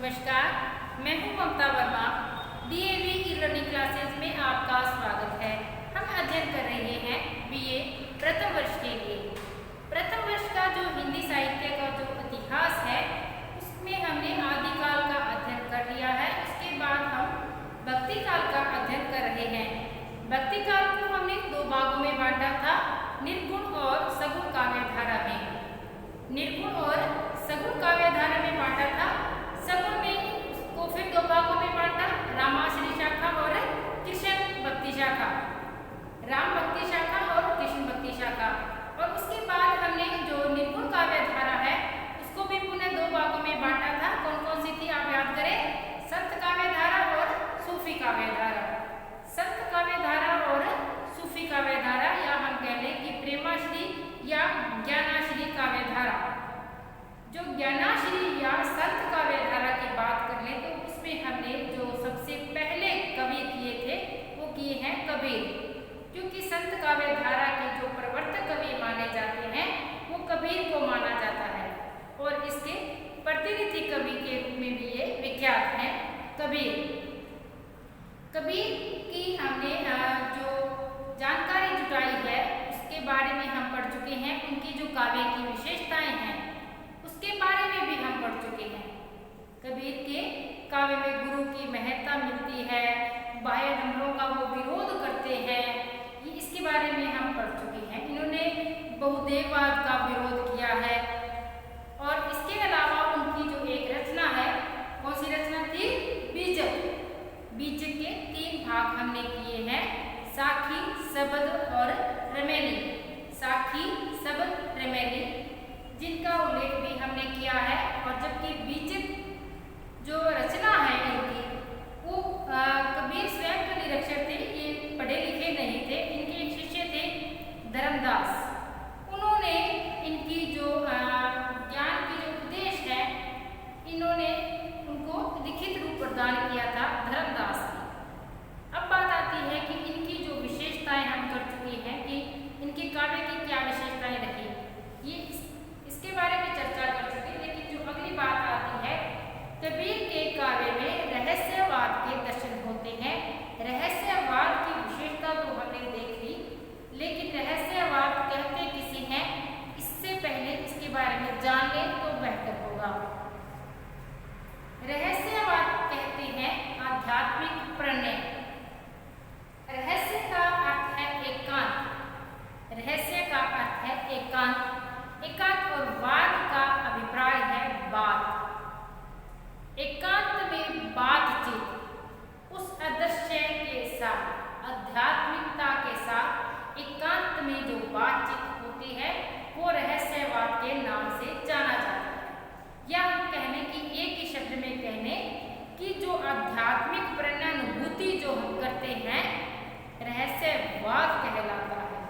नमस्कार, मैं हूं Mamta Verma. DAV e learning classes में आपका स्वागत है। हम अध्ययन कर रहे हैं बीए प्रथम वर्ष के लिए। प्रथम वर्ष का जो हिंदी साहित्य का जो इतिहास है उसमें हमने आदिकाल का अध्ययन कर लिया है। उसके बाद हम भक्ति काल का अध्ययन कर रहे हैं। भक्ति काल को हमने दो भागों में बांटा था, निर्गुण और सगुण काव्य धारा में। निर्गुण और सगुण काव्य धारा में बांटा था। सगुण में उसको फिर दो भागों में बांटा, रामाश्री शाखा और कृष्ण भक्ति शाखा। राम भक्ति शाखा और कृष्ण भक्ति शाखा। और उसके बाद हमने जो निर्गुण काव्य धारा है उसको भी पुनः दो भागों में बांटा था। कौन कौन सी थी आप याद करें? संत काव्य धारा और सूफी काव्य धारा। संत काव्य धारा और सूफी काव्य धारा, या हम कह लें कि प्रेमाश्री या ज्ञानाश्री काव्य धारा। जो ज्ञानाश्री या संत काव्य धारा की बात कर ले तो उसमें हमने जो सबसे पहले कवि किए थे वो किए हैं कबीर। क्योंकि संत काव्य धारा के जो प्रवर्तक कवि माने जाते हैं वो कबीर को माना जाता है और इसके प्रतिनिधि कवि के रूप में भी ये विख्यात हैं कबीर। कबीर की हमने जो जानकारी जुटाई है उसके बारे में हम पढ़ चुके हैं। उनकी जो काव्य की विशेषताएं हैं उसके बारे में भी हम पढ़ चुके हैं। कबीर के काव्य में गुरु की महत्ता मिलती है, बाह्य ढंगों का वो विरोध करते हैं, ये इसके बारे में हम पढ़ चुके हैं। इन्होंने बहुदेववाद का विरोध किया है। और इसके अलावा उनकी जो एक रचना है, कौन सी रचना थी? बीजक। बीजक के 3 भाग हमने किए हैं, साखी, सबद और रमेली। साखी, सबद, रमेली, जिनका उल्लेख भी हमने किया है। और जबकि बीजक जो रचना है इनकी वो कबीर स्वयं के निरक्षर थे, ये पढ़े लिखे नहीं थे। इनके एक शिष्य थे धर्मदास। उन्होंने इनकी जो ज्ञान की जो उपदेश है इन्होंने उनको लिखित रूप प्रदान किया था धर्मदास की। अब बात आती है कि इनकी जो विशेषताएं हम कर चुकी हैं कि इनके काव्य की क्या विशेषताएं रही, ये इसके बारे में चर्चा कर चुके। लेकिन जो अगली बात आती है, कबीर के काव्य में रहस्यवाद के दर्शन होते हैं। रहस्यवाद की विशेषता तो हमने देख ली, लेकिन रहस्यवाद कहते किसे हैं इससे पहले इसके बारे में जान लें तो बेहतर होगा। रहस्यवाद कहते हैं आध्यात्मिक प्रणय। रहस्य का अर्थ है एकांत। रहस्य का अर्थ है एकांत। एकांत और वाद का अभिप्राय है बात। एकांत में बातचीत, उस अदृश्य के साथ, आध्यात्मिकता के साथ एकांत में जो बातचीत होती है वो रहस्यवाद के नाम से जाना जाता है। या हम कहने की एक ही शब्द में कहने कि जो आध्यात्मिक प्रणयानुभूति जो हम करते हैं रहस्यवाद कहलाता है।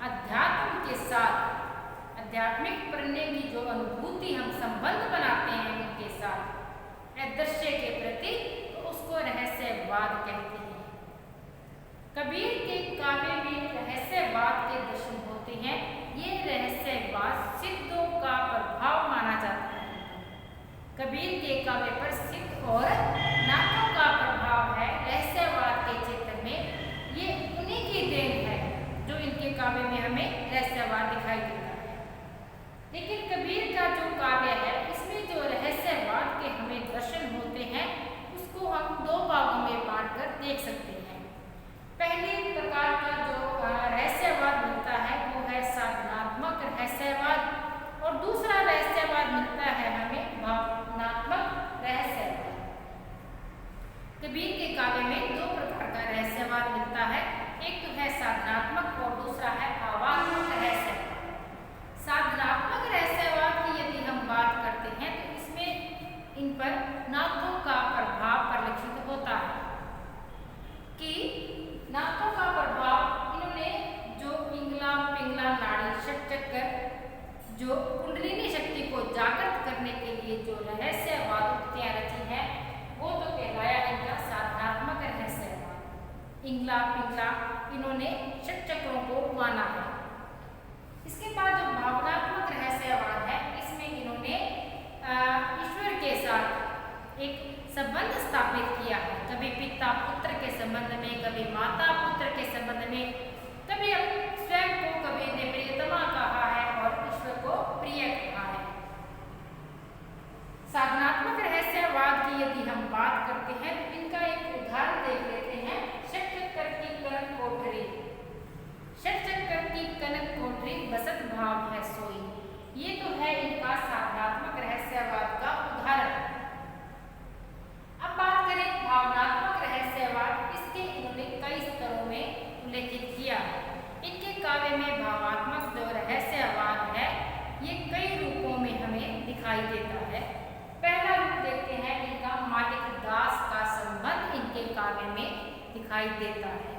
अध्यात्म के साथ आध्यात्मिक प्रणय की जो अनुभूति हम संबंध बनाते हैं उनके साथ अदृश्य के प्रति, तो उसको रहस्यवाद कहते हैं। कबीर के काव्य में रहस्यवाद के दर्शन होते हैं। ये रहस्यवाद सिद्धों का प्रभाव माना जाता है। कबीर के काव्य पर सिद्ध और नाथों का प्रभाव है रहस्यवाद के क्षेत्र में। ये उन्हीं की देन है जो इनके काव्य में हमें रहस्यवाद दिखाई देता है। लेकिन कबीर का जो काव्य है इसमें जो रहस्यवाद के हमें दर्शन होते हैं उसको हम 2 भागों में बांट कर देख सकते हैं। पहले प्रकार का जो रहस्यवाद मिलता है वो है साधनात्मक रहस्यवाद और दूसरा रहस्यवाद मिलता है हमें भावनात्मक रहस्यवाद। कबीर के काव्य में 2 प्रकार का रहस्यवाद मिलता है, एक तो है साधनात्मक और दूसरा है भावात्मक रहस्यवाद। साधनात्मक रहस्यवाद की यदि हम बात करते हैं तो इसमें इन पर नाथों का प्रभाव परिलक्षित होता है कि नाथों का प्रभाव, इन्होंने जो पिंगला पिंगला नाड़ी षटचक्र जो कुंडलिनी शक्ति को जागृत करने के लिए जो रहस्यवाद उक्तियां रची है वो तो कहलाया इनका साधनात्मक रहस्यवाद। पिंगला पिंगला इन्होंने षटचक्रों को माना है। इसके बाद जो भावनात्मक रहस्यवाद है इसमें इन्होंने ईश्वर के साथ एक दिखाई देता है। पहला रूप देखते हैं इनका मालिक दास का संबंध इनके काव्य में दिखाई देता है।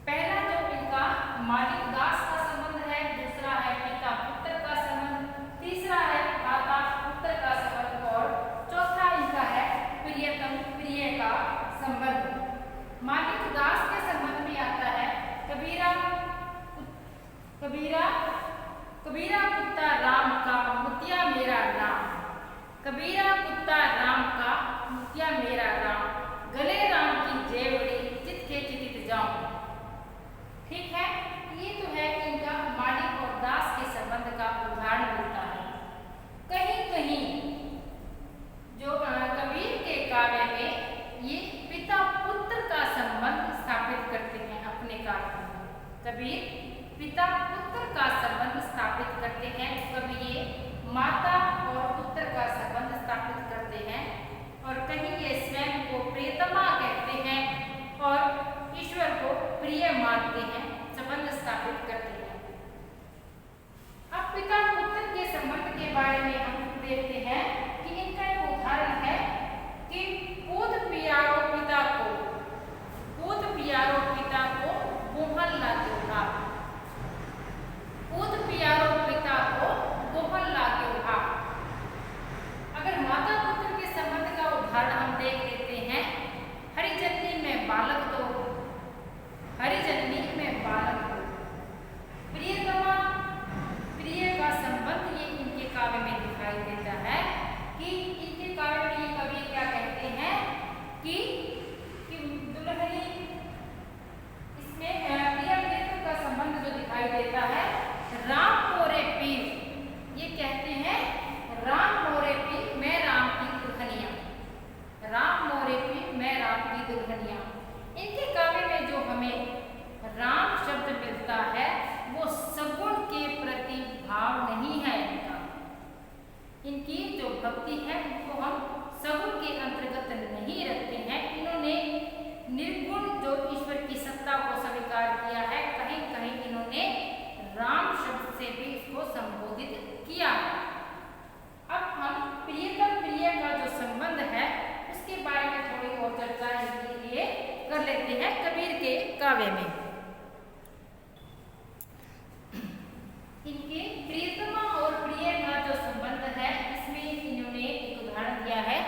पहला जो इनका मालिक दास का संबंध है, दूसरा है पिता पुत्र का संबंध, तीसरा है माता पुत्र का संबंध और चौथा इनका है प्रियतम प्रिय का संबंध। मालिक दास के संबंध में आता है कबीरा कबीरा कबीरा कुत्ता राम का मुतिया मेरा राम, कबीरा कुत्ता राम का मुतिया मेरा राम, गले राम की जेवड़ी चित के चितित जाऊं। ठीक है, ये तो है इनका मालिक और दास के संबंध का उदाहरण मिलता है। कहीं कहीं जो कबीर के काव्य में ये पिता पुत्र का संबंध स्थापित करते हैं अपने काव्य में। कबीर पिता पुत्र का संबंध स्थापित करते हैं, कभी ये माता और पुत्र का संबंध स्थापित करते हैं और कहीं ये स्वयं को प्रियतमा कहते हैं और ईश्वर को प्रिय मानते हैं, संबंध स्थापित करते हैं। अब पिता पुत्र के संबंध के बारे में हम देखते हैं कि इनका एक उदाहरण है कि पूत पियारो पिता को गोहन लागे उठा, पूत पियारो पिता को गोहन लागे उठा। अगर माता पुत्र के संबंध का उदाहरण हम देख लेते हैं, हरिजननी में बालक तो प्रियतमा प्रिय का संबंध ये इनके काव्य में दिखाई देता है कि इनके काव्य में ये कवि क्या कहते हैं कि दुल्हनी, इसमें प्रिय प्रियतम का संबंध जो दिखाई देता है, राम मोरे पीर, ये कहते हैं राम मोरे पीर मैं राम की दुल्हनिया, राम मोरे पीर मैं राम की दुल्हनिया। इनके काव्य में जो हमें राम शब्द मिलता है वो सगुण के प्रति भाव नहीं है इनका। इनकी जो भक्ति है उनको हम सगुण के अंतर्गत नहीं रखते हैं। इन्होंने निर्गुण जो ईश्वर की सत्ता को स्वीकार किया है, कहीं कहीं इन्होंने राम शब्द से भी इसको संबोधित किया। अब हम प्रियतम प्रिय का जो संबंध है उसके बारे में थोड़ी और चर्चा इसके लिए कर लेते हैं कबीर के काव्य में। इनके प्रियतमा और प्रिय का जो संबंध है इसमें इन्होंने एक उदाहरण दिया है,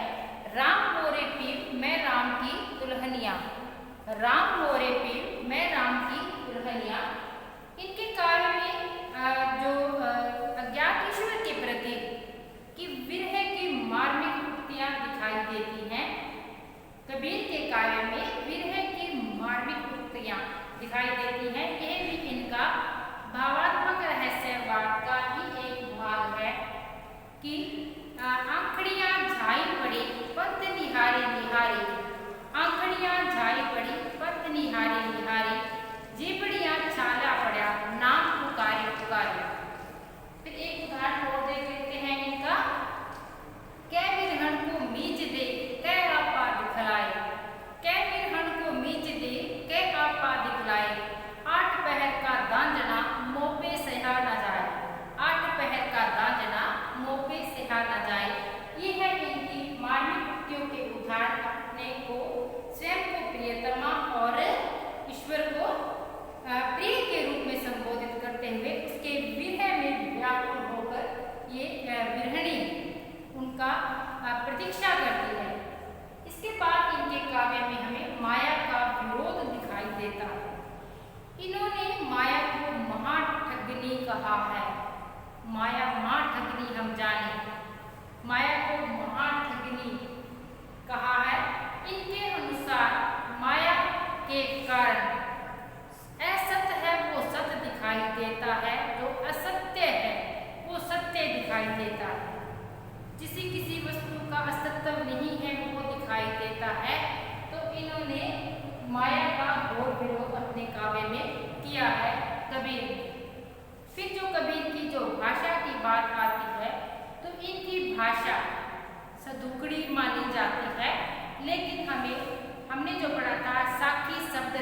राम मोरे पीर मैं राम की दुल्हनिया, राम मोरे पीर मैं राम की दुल्हनिया। इनके काव्य में जो अज्ञात ईश्वर के प्रति की विरह की मार्मिक उक्तियां दिखाई देती हैं। कबीर के काव्य में विरह की मार्मिक उक्तियां दिखाई देती हैं। यह भी इनका भावात्मक रहस्यवाद का ही एक भाग है कि आंखड़ियां झाई पड़ी पंथ निहारी निहारी, आंखड़ियां झाई पड़ी पंथ निहारी निहारी, जीबड़ियां छाला पड़ा नाम पुकारे पुकारे। फिर एक उदाहरण और देख लेते हैं इनका, कै बिरहन को मीच दे कै आपा दिखलाए, कै बिरहन को मीच दे कै आपा दिखलाए, आठ पहर का दांजना मोपे सहा न जाए, आठ पहर का दांजना मोपे सहा न जाए। ये है इनकी मार्मिक उक्तियों के उदाहरण, अपने को स्वयं को प्रियतमा और ईश्वर को प्रिय के रूप में संबोधित करते हुए उसके विरह में व्याकुल होकर ये विरहणी उनका प्रतीक्षा करती है। इसके बाद इनके काव्य में हमें माया का विरोध दिखाई देता है। इन्होंने माया को महाठगनी कहा है। माया महाठगनी हम जाने, माया को महाठगनी कहा है। इनके अनुसार माया के कारण असत्य है वो सत्य दिखाई देता है, जो असत्य है वो सत्य दिखाई देता है, किसी वस्तु का अस्तित्व नहीं है वो दिखाई देता है। तो इन्होंने माया का घोर विरोध अपने काव्य में किया है कबीर। फिर जो कबीर की जो भाषा की बात आती है तो इनकी भाषा सदुकड़ी मानी जाती है, लेकिन हमने जो पढ़ा था साखी शब्द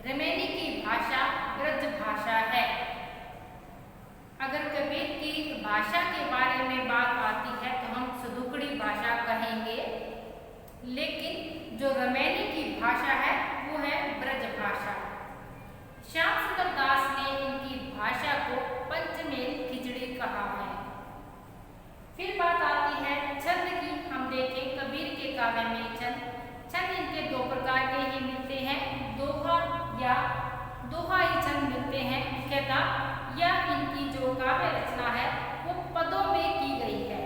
रमैनी की भाषा ब्रज भाषा है। अगर कबीर की भाषा के बारे में बात आती है तो हम सदुकड़ी भाषा कहेंगे, लेकिन जो रमैनी की भाषा है वो है ब्रज भाषा। श्याम सुंदर दास ने इनकी भाषा को पंचमेल खिचड़ी कहा है। फिर बात आती है छंद की। हम देखें कबीर के काव्य में छंद इनके दो प्रकार के ही मिलते हैं, दोहा या दोहाई छंद मिलते हैं मुख्यतः, या इनकी जो काव्य रचना है वो पदों में की गई है।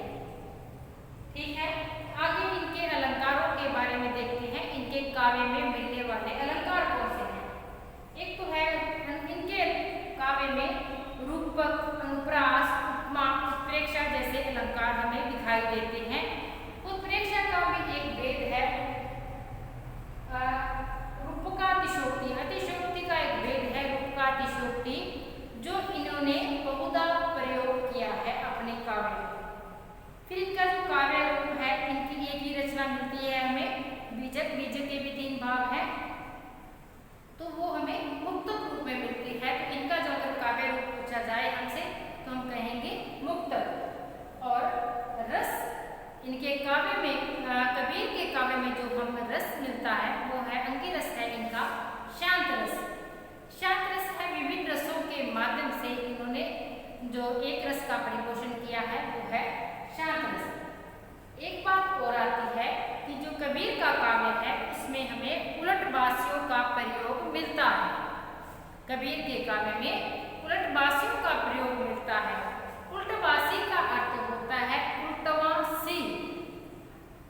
ठीक है, आगे इनके अलंकारों के बारे में देखते हैं। इनके काव्य में मिलने वाले अलंकार कौन से हैं? एक तो है इनके काव्य में रूपक, अनुप्रास, उपमा, उत्प्रेक्षा जैसे अलंकार हमें दिखाई देते हैं। उत्प्रेक्षा का भी एक भेद है, रूपकातिशोक्ति, अतिशयोक्ति का एक भेद है रूपकातिशोक्ति, जो इन्होंने बहुधा प्रयोग किया है अपने काव्य में। फिर इनका जो काव्य रूप है, इनकी एक ही रचना मिलती है हमें, बीजक के भी 3 भाग हैं, तो वो हमें मुक्तक रूप में मिलती है। तो इनका जो अगर काव्य रूप पूछा जाए हमसे तो हम कहेंगे मुक्तक। और रस इनके काव्य में, कबीर के काव्य में जो हमें रस मिलता है वो है अंगिरस है इनका, शांत रस। शांत रस है विभिन्न रसों के माध्यम से इन्होंने जो एक रस का परिपोषण किया है वो है शांत रस। एक बात और आती है कि जो कबीर का काव्य है उसमें हमें उलटबासियों का प्रयोग मिलता है। कबीर के काव्य में उलटबासियों का प्रयोग मिलता है। उल्टबासी का अर्थ होता है उल्टवासी।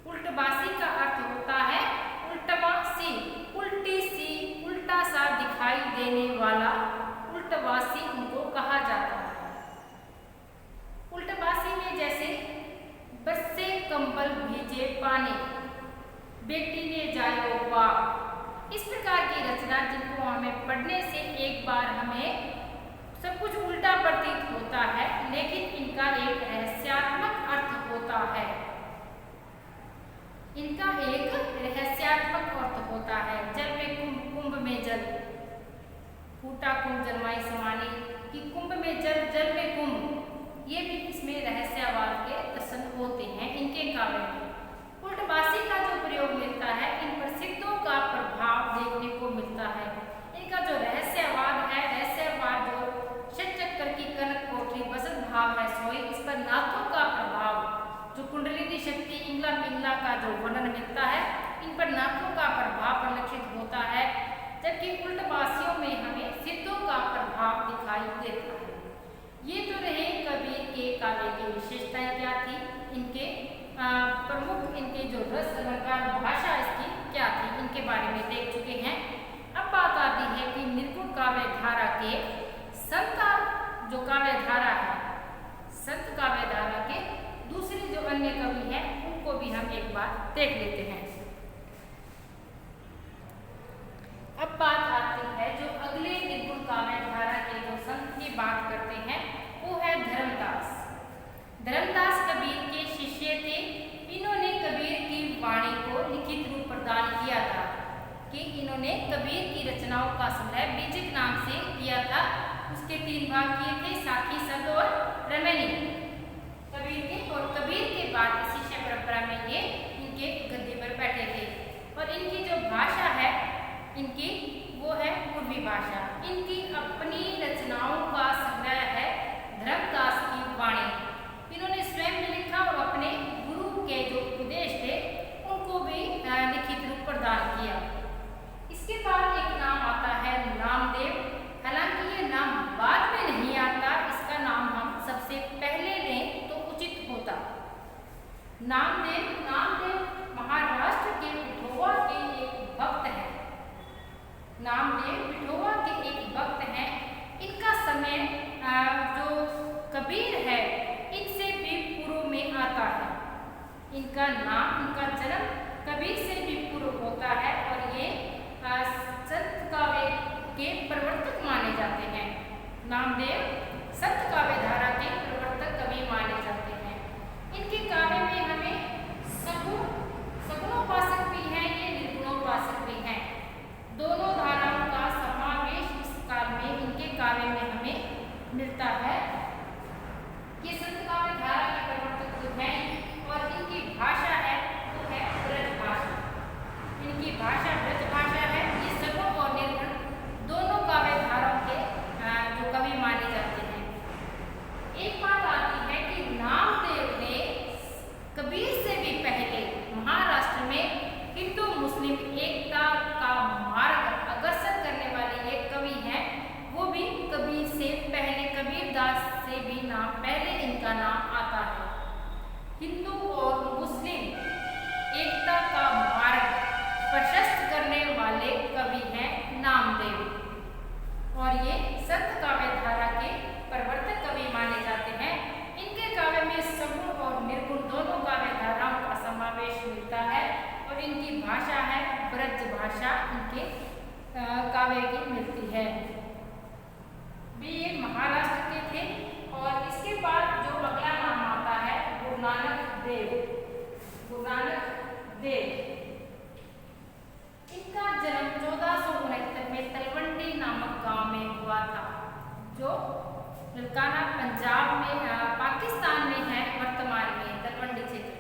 उल्टबासी का अर्थ होता है उल्टवासी, उल्टी सी, उल्टा सा दिखाई देने वाला उल्टवासी उनको कहा जाता है। उल्टवासी में जैसे बरसे कंबल भीजे पानी, बेटी ने जायो बाप, इस प्रकार की रचना जिनको हमें पढ़ने से एक बार हमें सब कुछ उल्टा प्रतीत होता है, लेकिन इनका एक रहस्यात्मक अर्थ होता है। इनका एक रहस्यात्मक अर्थ होता है। जल में कुंभ, कुंभ में जल, फूटा कुंभ जलमाई समानी, कि कुंभ में जल, जल में कुंभ, ये भी इसमें रहस्यवाद के दर्शन होते हैं इनके काव्य में। उल्टबासी का जो प्रयोग मिलता है, इन प्रसिद्धों का प्रभाव देखने को मिलता है। इनका जो रहस्यवाद है, रहस्यवाद जो षटचक्र की कनक कोठरी बसंत भाव है सोई, इस पर नाथों का प्रभाव, जो कुंडलिनी शक्ति इंगला पिंगला का जो वर्णन मिलता है, इन पर नाथों का प्रभाव परिलक्षित होता है, जबकि उल्टबासियों में हमें सिद्धों का प्रभाव दिखाई देता है। ये तो रहे कबीर के काव्य की विशेषताएं क्या थी, इनके प्रमुख, इनके जो रस अलंकार भाषा इसकी क्या थी, इनके बारे में देख चुके हैं। अब बात आती है कि निर्गुण काव्य धारा के संत जो काव्य धारा है, संत काव्य धारा के दूसरे जो अन्य कवि हैं उनको भी हम एक बार देख लेते हैं। अब बात आती है जो अगले निर्गुण काव्य धारा के जो संत की बात करते हैं वो है धर्मदास। धर्मदास कबीर के शिष्य थे। इन्होंने कबीर की वाणी को लिखित रूप प्रदान किया था, कि इन्होंने कबीर की रचनाओं का संग्रह बीजक नाम से किया था। उसके 3 भाग किए थे, साखी, शब्द और रमैनी कबीर के। और कबीर के बाद शिष्य परंपरा में ये इनके गद्दी पर बैठे थे। और इनकी जो भाषा है इनकी वो है पूर्वी भाषा। इनकी अपनी रचनाओं का संग्रह है धर्मदास की वाणी। इन्होंने स्वयं भी लिखा और अपने गुरु के जो उपदेश थे उनको भी लिखित रूप प्रदान किया। इसके बाद एक नाम आता है नामदेव। हालांकि ये नाम बाद में नहीं आता, इसका नाम हम सबसे पहले लें तो उचित होता। नामदेव महाराष्ट्र के पिठोवा के एक भक्त हैं। नामदेव पिठोवा के एक भक्त हैं। इनका समय जो कबीर है इनसे भी पूर्व में आता है। इनका नाम, इनका जन्म कबीर से भी पूर्व होता है और ये संत काव्य के प्रवर्तक माने जाते हैं। नामदेव संत काव्य धारा के प्रवर्तक कवि माने जाते हैं। इनके काव्य में हमें सगुणोपासक भी हैं, ये निर्गुणोपासक भी हैं। दोनों धाराओं का समावेश इस काल में इनके काव्य में हमें मिलता है। ये संत से भी नाम पहले इनका नाम आता है। हिंदू और मुस्लिम एकता का मार्ग प्रशस्त करने वाले कवि हैं नामदेव और ये संत काव्य धारा के प्रवर्तक कवि माने जाते हैं। इनके काव्य में सगुण और निर्गुण दोनों काव्य धाराओं का समावेश मिलता है और इनकी भाषा है ब्रज भाषा इनके काव्य की मिलती है। ये महाराष्ट्र के थे और इसके बाद जो अगला नाम आता है गुरु नानक देव। गुरु नानक देव इनका जन्म 1469 में तलवंडी नामक गांव में हुआ था, जो ननकाना पंजाब में पाकिस्तान में है वर्तमान में तलवंडी क्षेत्र।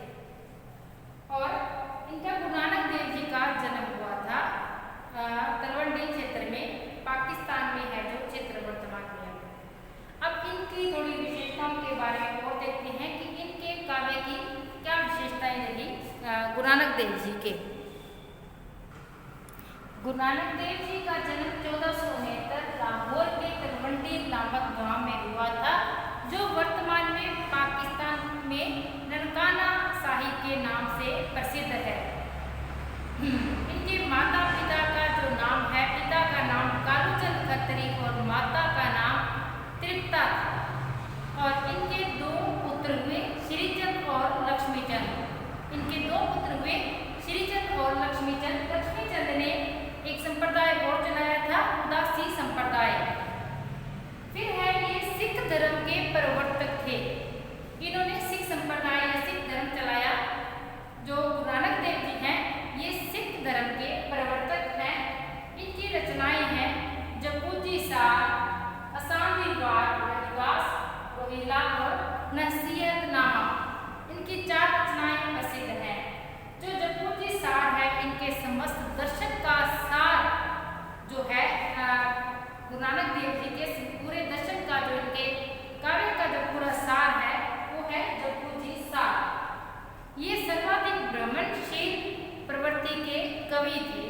और इनका गुरु नानक देव जी का जन्म हुआ था तलवंडी क्षेत्र में पाकिस्तान में है जो क्षेत्र वर्तमान में है। अब इनकी थोड़ी विशेषताओं के बारे में और देखते हैं कि इनके काव्य की क्या विशेषताएं रही गुरु नानक देव जी के। गुरु नानक देव जी का जन्म 1469 लाहौर के तलवंडी नामक गांव में हुआ था, जो वर्तमान में पाकिस्तान में ननकाना साहिब के नाम से प्रसिद्ध है। इनके माता पिता का जो नाम है, पिता का नाम कालूचंद खत्री और माता का नाम तृप्ता था। और इनके दो पुत्र हुए श्रीचंद और लक्ष्मीचंद। इनके दो पुत्र हुए श्रीचंद और लक्ष्मीचंद। लक्ष्मीचंद ने एक संप्रदाय और चलाया था, उदासी संप्रदाय। फिर है ये सिख धर्म के प्रवर्तक थे। इन्होंने सिख संप्रदाय या सिख धर्म चलाया। जो गुरु नानक देव जी हैं ये सिख धर्म के प्रवर्तक हैं। इनकी रचनाएं हैं जपूजी सार, असामी वार, रविदास, रोहिला और नसीहतनामा। इनकी 4 रचनाएं प्रसिद्ध हैं। जो जपूजी सार है इनके समस्त दर्शन का सार जो है गुरु नानक देव जी के पूरे दर्शन का जो इनके काव्य का जो पूरा सार है वो है जपूजी सार। ये सर्वाधिक भ्रमणशील प्रवृत्ति के कवि थे।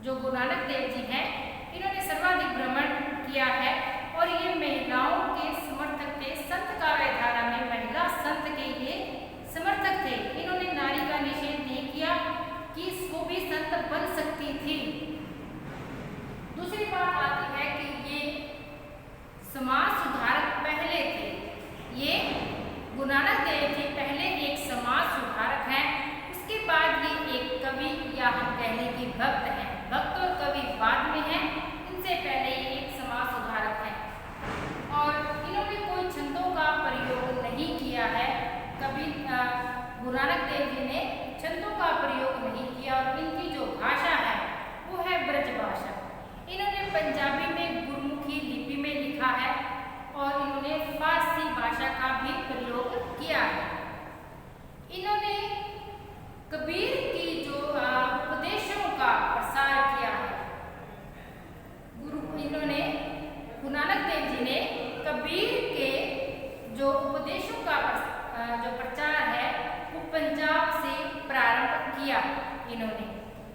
जो गुरु नानक देव जी हैं इन्होंने सर्वाधिक भ्रमण किया है और ये महिलाओं के समर्थक थे। संत काव्य धारा में महिला संत के लिए समर्थक थे। इन्होंने नारी का निषेध नहीं किया कि वो भी संत बन सकती थी। दूसरी बात आती है कि ये समाज सुधारक पहले थे। ये गुरु नानक देव जी पहले एक समाज सुधारक हैं, उसके बाद ये एक कवि या हम कह लें कि भक्त हैं। भक्त और कवि बाद में हैं, इनसे पहले ये एक समाज सुधारक हैं। और इन्होंने कोई छंदों का प्रयोग नहीं किया है। कभी गुरु नानक देव जी ने छंदों का प्रयोग नहीं किया और इनकी जो भाषा है वो है ब्रज भाषा। इन्होंने पंजाबी में गुरमुखी लिपि में लिखा है और इन्होंने फारसी भाषा का भी प्रयोग किया है। इन्होंने कबीर की जो उपदेशों का प्रसार किया है। इन्होंने गुरु नानक देव जी ने कबीर के जो उपदेशों का जो प्रचार है वो पंजाब से प्रारंभ किया। इन्होंने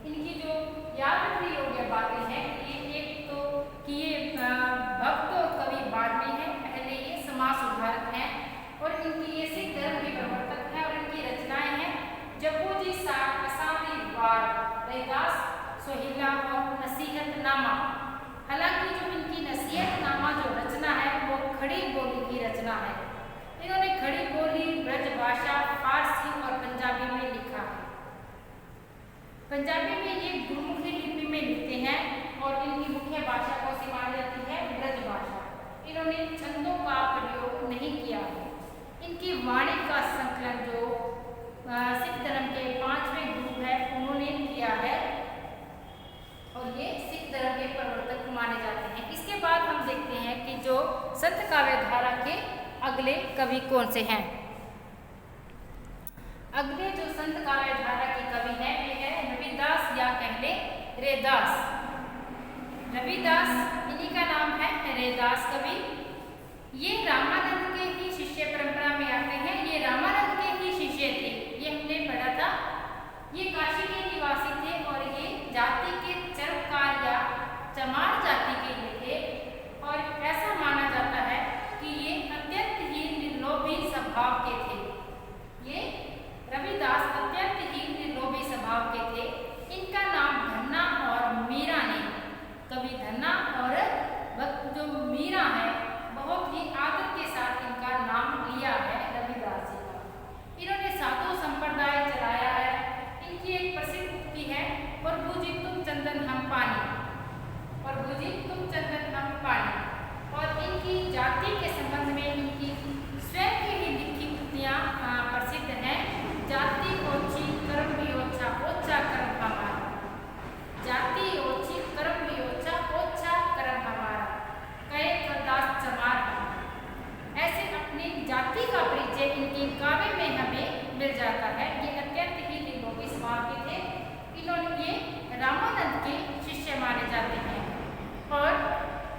इनकी जो याद रखने योग्य बातें हैं ये एक तो कि ये भक्त और कवि बाद में है, पहले ये समाज सुधारक हैं और इनकी ये सिख धर्म के प्रवर्तक हैं। और इनकी रचनाएं हैं जपूजी सार, असामी वार, रविदास, सोहिला और नसीहतनामा। हालांकि जो इनकी नसीहतनामा जो रचना है वो खड़ी बोली की रचना है। इन्होंने खड़ी बोली, ब्रज भाषा, फारसी और पंजाबी में लिखा है। पंजाबी में ये गुरमुखी लिपि में लिखते हैं और इनकी मुख्य भाषा को सी मानी जाती है ब्रज भाषा। इन्होंने छंदों का प्रयोग नहीं किया है। इनकी वाणी का संकलन जो सिख धर्म के 5वें गुरु है उन्होंने किया है और ये सिख धर्म के प्रवर्तक माने जाते हैं। इसके बाद हम देखते हैं कि जो संत काव्य धारा के अगले कवि कौन से हैं। अगले जो संत काव्य धारा के कवि हैं वे है रविदास या कह ले रैदास। रविदास इन्हीं का नाम है रैदास कवि। ये रामानंद के ही शिष्य परंपरा में आते हैं। ये रामानंद के ही शिष्य थे, ये हमने पढ़ा था। ये काशी के निवासी थे और ये जाति के चरमकार या चमार जाति के लिए थे और ऐसा माना जाता है कि ये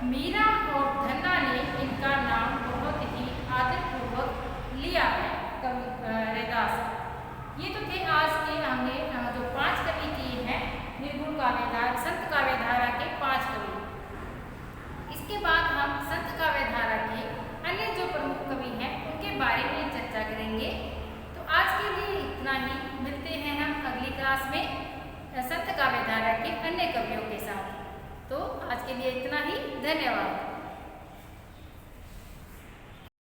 मीरा और धन्ना ने इनका नाम बहुत ही आदरपूर्वक लिया है। कवि रैदास। ये तो थे आज के हमने जो 5 कवि किए हैं निर्गुण काव्यधारा संत काव्यधारा के 5 कवि। इसके बाद हम संत काव्यधारा के अन्य जो प्रमुख कवि हैं उनके बारे में चर्चा करेंगे। तो आज के लिए इतना ही। मिलते हैं हम अगली क्लास में संत काव्यधारा के अन्य कवियों के साथ। तो आज के लिए इतना ही। धन्यवाद।